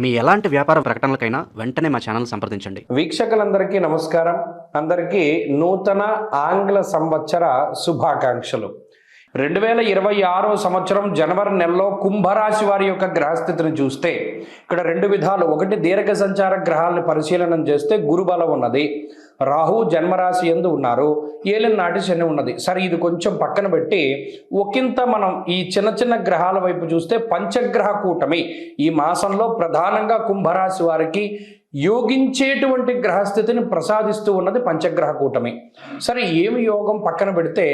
మీ ఎలాంటి వ్యాపార ప్రకటనలకైనా వెంటనే మా ఛానల్ సంప్రదించండి. వీక్షకులందరికీ నమస్కారం. అందరికీ నూతన ఆంగ్ల సంవత్సర శుభాకాంక్షలు. 2026 సంవత్సరం జనవరి నెలలో కుంభరాశి వారి యొక్క గ్రహస్థితిని చూస్తే ఇక్కడ రెండు విధాలు. ఒకటి, దీర్ఘ సంచార గ్రహాలను పరిశీలన చేస్తే గురుబలం ఉన్నది, రాహు జన్మరాశి యందు ఉన్నారు, ఏలిన నాటి శని ఉన్నది. సరే, ఇది కొంచెం పక్కన పెట్టి ఒకంత మనం ఈ చిన్న చిన్న గ్రహాల వైపు చూస్తే పంచగ్రహ కూటమి ఈ మాసంలో ప్రధానంగా కుంభరాశి వారికి యోగించేటువంటి గ్రహస్థితిని ప్రసాదిస్తూ ఉన్నది పంచగ్రహ కూటమి. సరే, ఏమి యోగం పక్కన పెడితే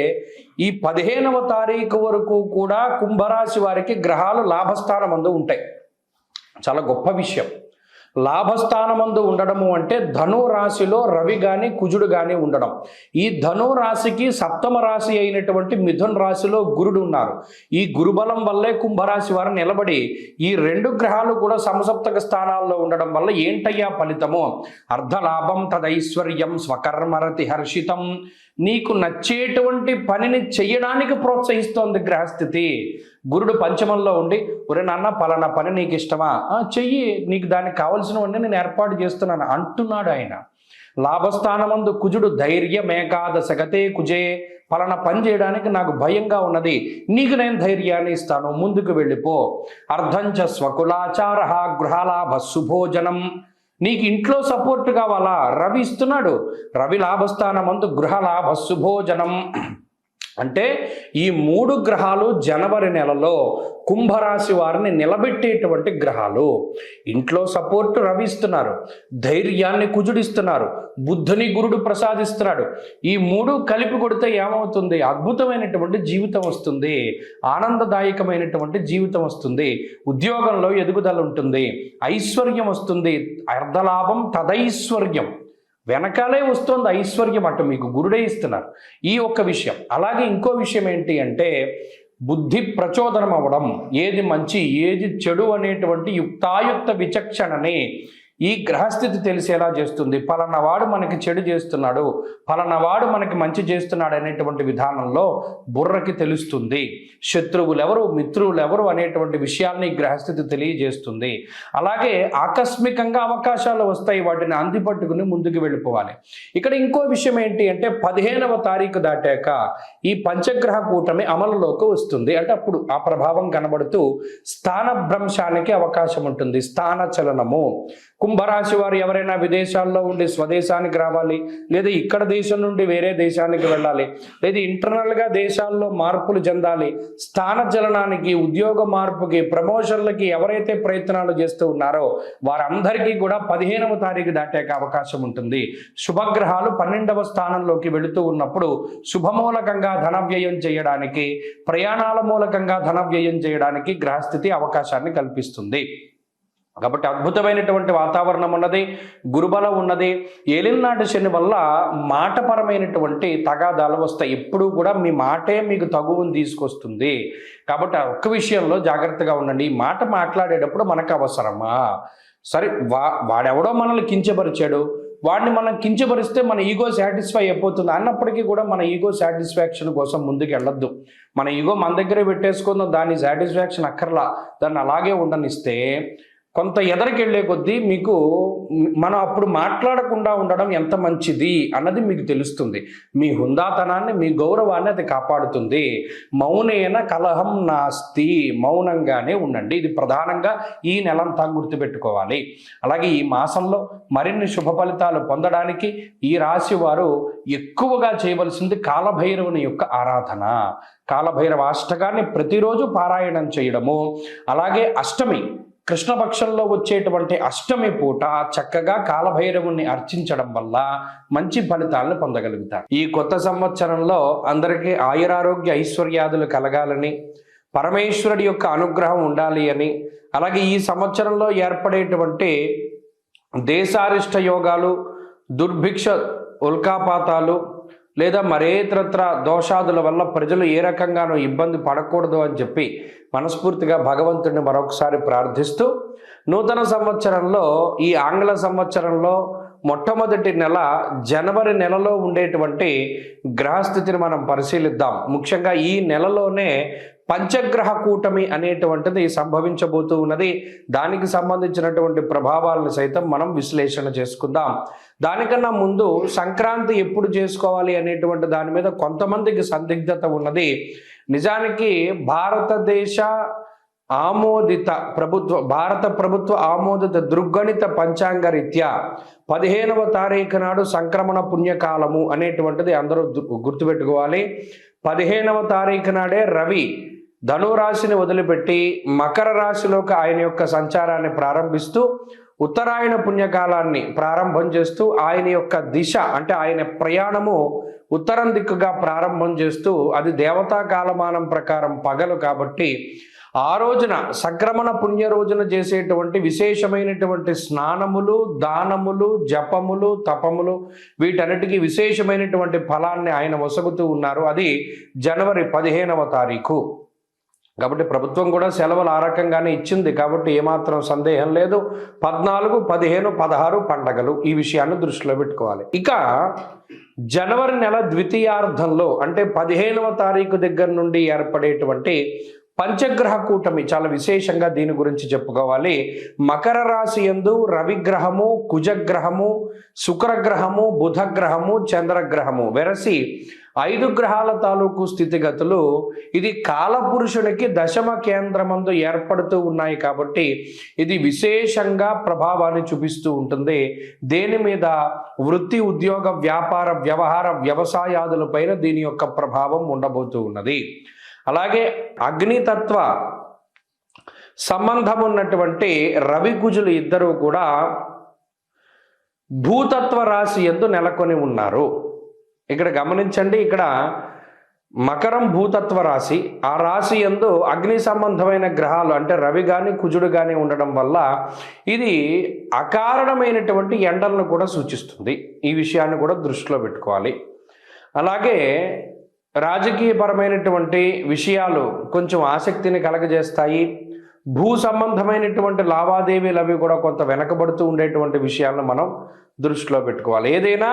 ఈ 15వ తారీఖు వరకు కూడా కుంభరాశి వారికి గ్రహాలు లాభస్థానమందు ఉంటాయి. చాలా గొప్ప విషయం. లాభస్థానమందు ఉండడము అంటే ధను రాశిలో రవి కానీ కుజుడు కానీ ఉండడం. ఈ ధను రాశికి సప్తమ రాశి అయినటువంటి మిథున్ రాశిలో గురుడు ఉన్నారు. ఈ గురుబలం వల్లే కుంభరాశి వారు నిలబడి ఈ రెండు గ్రహాలు కూడా సమసప్తక స్థానాల్లో ఉండడం వల్ల ఏంటయ్యా ఫలితము? అర్ధలాభం తదైశ్వర్యం స్వకర్మరతి హర్షితం. నీకు నచ్చేటువంటి పనిని చెయ్యడానికి ప్రోత్సహిస్తోంది గ్రహస్థితి. గురుడు పంచమంలో ఉండి, ఒరే నాన్న పలానా పని నీకు ఇష్టమా, చెయ్యి, నీకు దానికి కావలసినవన్నీ నేను ఏర్పాటు చేస్తున్నాను అంటున్నాడు ఆయన. లాభస్థానమందు కుజుడు ధైర్యమేకాదశ గతే కుజే, పలానా పని చేయడానికి నాకు భయంగా ఉన్నది, నీకు నేను ధైర్యాన్ని ఇస్తాను, ముందుకు వెళ్ళిపో. అర్ధంచ స్వకులాచార గృహలాభ శుభోజనం. నీకు ఇంట్లో సపోర్ట్ కావాలా? రవి ఇస్తున్నాడు. రవి లాభస్థానమందు గృహలాభ శుభోజనం. అంటే ఈ మూడు గ్రహాలు జనవరి నెలలో కుంభరాశి వారిని నిలబెట్టేటువంటి గ్రహాలు. ఇంట్లో సపోర్ట్ రవి ఇస్తున్నారు, ధైర్యాన్ని కుజుడిస్తున్నారు, బుద్ధుని గురుడు ప్రసాదిస్తున్నాడు. ఈ మూడు కలిపి కొడితే ఏమవుతుంది? అద్భుతమైనటువంటి జీవితం వస్తుంది, ఆనందదాయకమైనటువంటి జీవితం వస్తుంది, ఉద్యోగంలో ఎదుగుదల ఉంటుంది, ఐశ్వర్యం వస్తుంది. అర్ధలాభం తదైశ్వర్యం, వెనకాలే వస్తుంది ఐశ్వర్యం. అటు మీకు గురుడే ఇస్తున్నారు. ఈ ఒక్క విషయం. అలాగే ఇంకో విషయం ఏంటి అంటే బుద్ధి ప్రచోదనం అవ్వడం. ఏది మంచి ఏది చెడు అనేటువంటి యుక్తాయుక్త విచక్షణని ఈ గ్రహస్థితి తెలిసేలా చేస్తుంది. పలానా వాడు మనకి చెడు చేస్తున్నాడు, పలానా వాడు మనకి మంచి చేస్తున్నాడు అనేటువంటి విధానంలో బుర్రకి తెలుస్తుంది. శత్రువులు ఎవరు, మిత్రులు ఎవరు అనేటువంటి విషయాల్ని గ్రహస్థితి తెలియజేస్తుంది. అలాగే ఆకస్మికంగా అవకాశాలు వస్తాయి, వాటిని అందిపట్టుకుని ముందుకు వెళ్ళిపోవాలి. ఇక్కడ ఇంకో విషయం ఏంటి అంటే 15వ తారీఖు దాటాక ఈ పంచగ్రహ కూటమి అమలులోకి వస్తుంది. అంటే అప్పుడు ఆ ప్రభావం కనబడుతూ స్థానభ్రంశానికి అవకాశం ఉంటుంది, స్థాన చలనము. కుంభరాశి వారు ఎవరైనా విదేశాల్లో ఉండి స్వదేశానికి రావాలి, లేదా ఇక్కడ దేశం నుండి వేరే దేశానికి వెళ్ళాలి, లేదా ఇంటర్నల్గా దేశాల్లో మార్పులు చెందాలి, స్థాన చలనానికి, ఉద్యోగ మార్పుకి, ప్రమోషన్లకి ఎవరైతే ప్రయత్నాలు చేస్తూ ఉన్నారో వారందరికీ కూడా 15వ తారీఖు దాటాక అవకాశం ఉంటుంది. శుభగ్రహాలు 12వ స్థానంలోకి వెళుతూ ఉన్నప్పుడు శుభమూలకంగా ధన వ్యయం చేయడానికి, ప్రయాణాల మూలకంగా ధన వ్యయం చేయడానికి గ్రహస్థితి అవకాశాన్ని కల్పిస్తుంది. కాబట్టి అద్భుతమైనటువంటి వాతావరణం ఉన్నది, గురుబలం ఉన్నది. ఏలినాటి శని వల్ల మాటపరమైనటువంటి తగాదాలు వస్తాయి. ఎప్పుడూ కూడా మీ మాటే మీకు తగువుని తీసుకొస్తుంది. కాబట్టి ఒక్క విషయంలో జాగ్రత్తగా ఉండండి. ఈ మాట మాట్లాడేటప్పుడు మనకు అవసరమా? సరే, వాడెవడో మనల్ని కించపరిచాడు, వాడిని మనం కించపరిస్తే మన ఈగో సాటిస్ఫై అయిపోతుంది అన్నప్పటికీ కూడా మన ఈగో సాటిస్ఫాక్షన్ కోసం ముందుకు వెళ్ళొద్దు. మన ఈగో మన దగ్గరే పెట్టేసుకుందాం, దాని సాటిస్ఫాక్షన్ అక్కర్లా, దాన్ని అలాగే ఉండనిస్తే కొంత ఎదరికి వెళ్ళే కొద్దీ మీకు మనం అప్పుడు మాట్లాడకుండా ఉండడం ఎంత మంచిది అన్నది మీకు తెలుస్తుంది. మీ హుందాతనాన్ని, మీ గౌరవాన్ని అది కాపాడుతుంది. మౌనేన కలహం నాస్తి, మౌనంగానే ఉండండి. ఇది ప్రధానంగా ఈ నెలంతా గుర్తుపెట్టుకోవాలి. అలాగే ఈ మాసంలో మరిన్ని శుభ ఫలితాలు పొందడానికి ఈ రాశి వారు ఎక్కువగా చేయవలసింది కాలభైరవుని యొక్క ఆరాధన. కాలభైరవ అష్టకాన్ని ప్రతిరోజు పారాయణం చేయడము, అలాగే అష్టమి కృష్ణపక్షంలో వచ్చేటువంటి అష్టమి పూట చక్కగా కాలభైరవుని అర్చించడం వల్ల మంచి ఫలితాలను పొందగలుగుతారు. ఈ కొత్త సంవత్సరంలో అందరికీ ఆయురారోగ్య ఐశ్వర్యాదులు కలగాలని, పరమేశ్వరుడి యొక్క అనుగ్రహం ఉండాలి అని, అలాగే ఈ సంవత్సరంలో ఏర్పడేటువంటి దేశారిష్ట యోగాలు, దుర్భిక్ష ఉల్కాపాతాలు లేదా మరేతరత్ర దోషాదుల వల్ల ప్రజలు ఏ రకంగానూ ఇబ్బంది పడకూడదు అని చెప్పి మనస్ఫూర్తిగా భగవంతుడిని మరొకసారి ప్రార్థిస్తూ నూతన సంవత్సరంలో, ఈ ఆంగ్ల సంవత్సరంలో మొట్టమొదటి నెల జనవరి నెలలో ఉండేటువంటి గ్రహస్థితిని మనం పరిశీలిద్దాం. ముఖ్యంగా ఈ నెలలోనే పంచగ్రహ కూటమి అనేటువంటిది సంభవించబోతూ ఉన్నది. దానికి సంబంధించినటువంటి ప్రభావాలను సైతం మనం విశ్లేషణ చేసుకుందాం. దానికన్నా ముందు సంక్రాంతి ఎప్పుడు చేసుకోవాలి అనేటువంటి దాని మీద కొంతమందికి సందిగ్ధత ఉన్నది. నిజానికి భారత ప్రభుత్వ ఆమోదిత దృగ్గణిత పంచాంగ రీత్యా 15వ తారీఖు నాడు సంక్రమణ పుణ్యకాలము అనేటువంటిది అందరూ గుర్తుపెట్టుకోవాలి. 15వ తారీఖు నాడే రవి ధనురాశిని వదిలిపెట్టి మకర రాశిలోకి ఆయన యొక్క సంచారాన్ని ప్రారంభిస్తూ ఉత్తరాయణ పుణ్యకాలాన్ని ప్రారంభం చేస్తూ ఆయన యొక్క దిశ అంటే ఆయన ప్రయాణము ఉత్తరం దిక్కుగా ప్రారంభం చేస్తూ అది దేవతా కాలమానం ప్రకారం పగలు కాబట్టి ఆ రోజున సంక్రమణ పుణ్య రోజున చేసేటువంటి విశేషమైనటువంటి స్నానములు, దానములు, జపములు, తపములు వీటన్నిటికీ విశేషమైనటువంటి ఫలాన్ని ఆయన వసగుతూ ఉన్నారు. అది జనవరి 15వ తారీఖు కాబట్టి ప్రభుత్వం కూడా సెలవులు ఆ రకంగానే ఇచ్చింది కాబట్టి ఏమాత్రం సందేహం లేదు. 14, 15, 16 పండగలు ఈ విషయాన్ని దృష్టిలో పెట్టుకోవాలి. ఇక జనవరి నెల ద్వితీయార్థంలో అంటే 15వ తారీఖు దగ్గర నుండి ఏర్పడేటువంటి పంచగ్రహ కూటమి చాలా విశేషంగా దీని గురించి చెప్పుకోవాలి. మకర రాశి యందు రవిగ్రహము, కుజగ్రహము, శుక్రగ్రహము, బుధగ్రహము, చంద్రగ్రహము వెరసి 5 గ్రహాల తాలూకు స్థితిగతులు ఇది కాలపురుషునికి దశమ కేంద్రమందు ఏర్పడుతూ ఉన్నాయి కాబట్టి ఇది విశేషంగా ప్రభావాన్ని చూపిస్తూ ఉంటుంది. దేని మీద? వృత్తి, ఉద్యోగ, వ్యాపార, వ్యవహార, వ్యవసాయాదులపైన దీని యొక్క ప్రభావం ఉండబోతూ ఉన్నది. అలాగే అగ్నితత్వ సంబంధం ఉన్నటువంటి రవి కుజులు ఇద్దరూ కూడా భూతత్వ రాశి యందు నెలకొని ఉన్నారు. ఇక్కడ గమనించండి, ఇక్కడ మకరం భూతత్వ రాశి, ఆ రాశి యందు అగ్ని సంబంధమైన గ్రహాలు అంటే రవి కానీ కుజుడు కానీ ఉండడం వల్ల ఇది అకారణమైనటువంటి ఎండలను కూడా సూచిస్తుంది. ఈ విషయాన్ని కూడా దృష్టిలో పెట్టుకోవాలి. అలాగే రాజకీయపరమైనటువంటి విషయాలు కొంచెం ఆసక్తిని కలగజేస్తాయి. భూ సంబంధమైనటువంటి లావాదేవీలు అవి కూడా కొంత వెనకబడుతూ ఉండేటువంటి విషయాలను మనం దృష్టిలో పెట్టుకోవాలి. ఏదైనా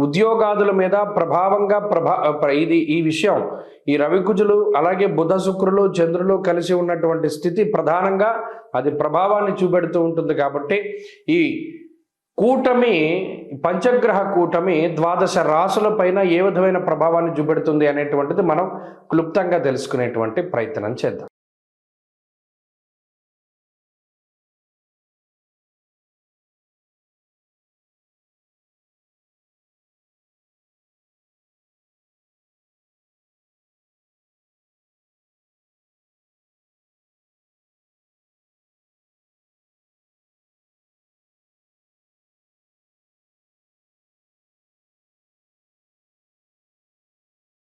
ఉద్యోగాదుల మీద ప్రభావంగా ఈ విషయం ఈ రవికుజులు అలాగే బుధ, శుక్రులు, చంద్రులు కలిసి ఉన్నటువంటి స్థితి ప్రధానంగా అది ప్రభావాన్ని చూపెడుతూ ఉంటుంది. కాబట్టి ఈ కూటమి పంచగ్రహ కూటమి 12 రాశుల పైన ఏ విధమైన ప్రభావాన్ని చూపెడుతుంది అనేటువంటిది మనం క్లుప్తంగా తెలుసుకునేటువంటి ప్రయత్నం చేద్దాం.